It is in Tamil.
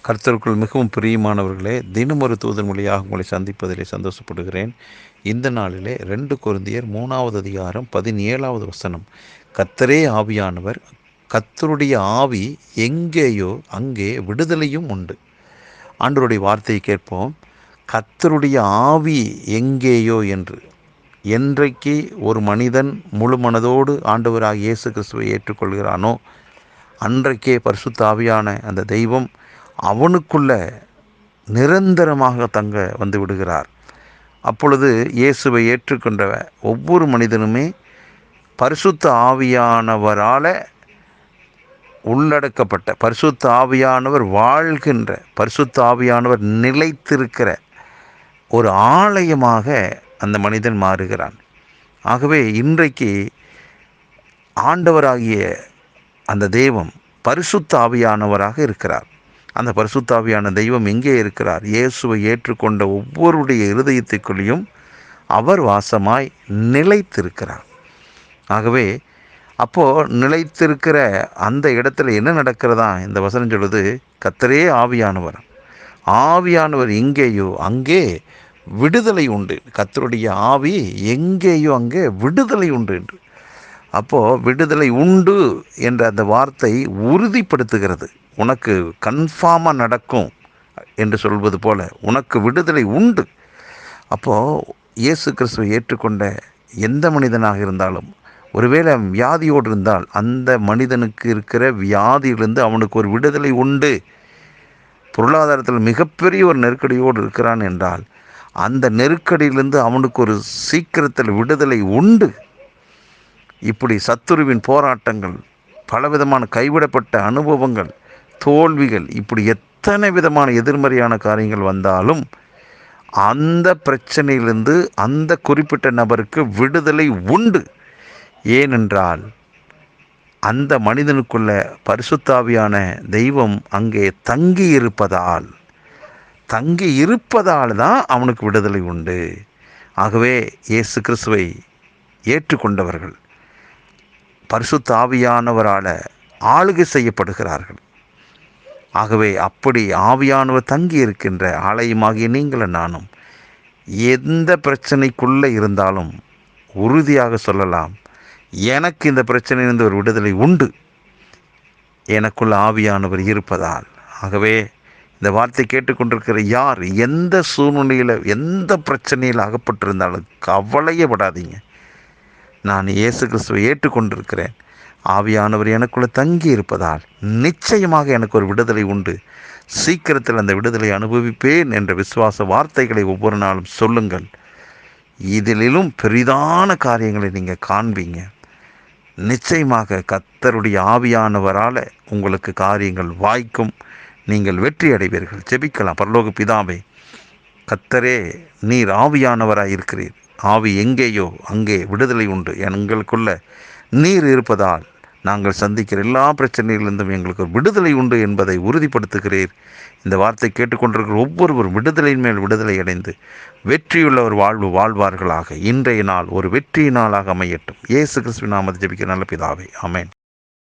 கர்த்தருக்குள் மிகவும் பிரியமானவர்களே, தினம் ஒரு தூதன் மொழியாக உங்களை சந்திப்பதிலே சந்தோஷப்படுகிறேன். இந்த நாளிலே 2 கொரிந்தியர் 3வது அதிகாரம் 17வது வசனம். கர்த்தரே ஆவியானவர், கர்த்தருடைய ஆவி எங்கேயோ அங்கே விடுதலையும் உண்டு. ஆண்டவருடைய வார்த்தையை கேட்போம். கர்த்தருடைய ஆவி எங்கேயோ என்று. என்றைக்கு ஒரு மனிதன் முழு மனதோடு ஆண்டவராகிய இயேசு கிறிஸ்துவை ஏற்றுக்கொள்கிறானோ, அன்றைக்கே பரிசுத்த ஆவியான அந்த தெய்வம் அவனுக்குள்ள நிரந்தரமாக தங்க வந்து விடுகிறார். அப்பொழுது இயேசுவை ஏற்றுக்கொண்ட ஒவ்வொரு மனிதனுமே பரிசுத்த ஆவியானவரால் உள்ளடக்கப்பட்ட, பரிசுத்த ஆவியானவர் வாழ்கின்ற, பரிசுத்த ஆவியானவர் நிலைத்திருக்கிற ஒரு ஆலயமாக அந்த மனிதன் மாறுகிறான். ஆகவே இன்றைக்கு ஆண்டவராகிய அந்த தெய்வம் பரிசுத்த ஆவியானவராக இருக்கிறார். அந்த பரிசுத்த ஆவியான தெய்வம் எங்கே இருக்கிறார்? இயேசுவை ஏற்றுக்கொண்ட ஒவ்வொருடைய இருதயத்துக்குள்ளேயும் அவர் வாசமாய் நிலைத்திருக்கிறார். ஆகவே அப்போது நிலைத்திருக்கிற அந்த இடத்துல என்ன நடக்கிறதா? இந்த வசனம் சொல்லுது, கர்த்தரே ஆவியானவர், ஆவியானவர் எங்கேயோ அங்கே விடுதலை உண்டு. கர்த்தருடைய ஆவி எங்கேயோ அங்கே விடுதலை உண்டு என்று. அப்போது விடுதலை உண்டு என்ற அந்த வார்த்தை உறுதிப்படுத்துகிறது. உனக்கு கன்ஃபார்மாக நடக்கும் என்று சொல்வது போல உனக்கு விடுதலை உண்டு. அப்போது இயேசு கிறிஸ்துவை ஏற்றுக்கொண்ட எந்த மனிதனாக இருந்தாலும், ஒருவேளை வியாதியோடு இருந்தால் அந்த மனிதனுக்கு இருக்கிற வியாதியிலிருந்து அவனுக்கு ஒரு விடுதலை உண்டு. பொருளாதாரத்தில் மிகப்பெரிய ஒரு நெருக்கடியோடு இருக்கிறான் என்றால் அந்த நெருக்கடியிலிருந்து அவனுக்கு ஒரு சீக்கிரத்தில் விடுதலை உண்டு. இப்படி சத்துருவின் போராட்டங்கள், பலவிதமான கைவிடப்பட்ட அனுபவங்கள், தோல்விகள், இப்படி எத்தனை விதமான எதிர்மறையான காரியங்கள் வந்தாலும் அந்த பிரச்சனையிலிருந்து அந்த குறிப்பிட்ட நபருக்கு விடுதலை உண்டு. ஏனென்றால் அந்த மனிதனுக்குள்ள பரிசுத்தாவியான தெய்வம் அங்கே தங்கி இருப்பதால் தான் அவனுக்கு விடுதலை உண்டு. ஆகவே இயேசு கிறிஸ்துவை ஏற்றுக்கொண்டவர்கள் பரிசுத்த ஆவியானவரால் ஆளுகை செய்யப்படுகிறார்கள். ஆகவே அப்படி ஆவியானவர் தங்கி இருக்கின்ற ஆலயமாகிய நீங்களும் நானும் எந்த பிரச்சனைக்குள்ளே இருந்தாலும் உறுதியாக சொல்லலாம், எனக்கு இந்த பிரச்சனையிலிருந்து ஒரு விடுதலை உண்டு, எனக்குள்ள ஆவியானவர் இருப்பதால். ஆகவே இந்த வார்த்தை கேட்டுக்கொண்டிருக்கிற யார் எந்த சூழ்நிலையில் எந்த பிரச்சனையில் அகப்பட்டிருந்தாலும் கவலையப்படாதீங்க. நான் இயேசு கிறிஸ்துவை ஏற்றுக்கொண்டிருக்கிறேன், ஆவியானவர் எனக்குள்ளே தங்கி இருப்பதால் நிச்சயமாக எனக்கு ஒரு விடுதலை உண்டு, சீக்கிரத்தில் அந்த விடுதலை அனுபவிப்பேன் என்ற விசுவாச வார்த்தைகளை ஒவ்வொரு நாளும் சொல்லுங்கள். இதிலும் பெரிதான காரியங்களை நீங்கள் காண்பீங்க. நிச்சயமாக கர்த்தருடைய ஆவியானவரால் உங்களுக்கு காரியங்கள் வாய்க்கும், நீங்கள் வெற்றி அடைவீர்கள். ஜெபிக்கலாம். பரலோக பிதாவே, கர்த்தரே நீர் ஆவியானவராய் இருக்கிறீர். ஆவி எங்கேயோ அங்கே விடுதலை உண்டு. எங்களுக்குள்ள நீர் இருப்பதால் நாங்கள் சந்திக்கிற எல்லா பிரச்சனைகளிலிருந்தும் எங்களுக்கு ஒரு விடுதலை உண்டு என்பதை உறுதிப்படுத்துகிறீர். இந்த வார்த்தை கேட்டுக்கொண்டிருக்கிற ஒவ்வொருவரும் விடுதலையின் மேல் விடுதலை அடைந்து வெற்றியுள்ள ஒரு வாழ்வு வாழ்வார்களாக. இன்றைய நாள் ஒரு வெற்றி நாளாக அமையட்டும். இயேசு கிறிஸ்துவின் நாமத்தில் ஜெபிக்கிற நல்ல பிதாவே, ஆமென்.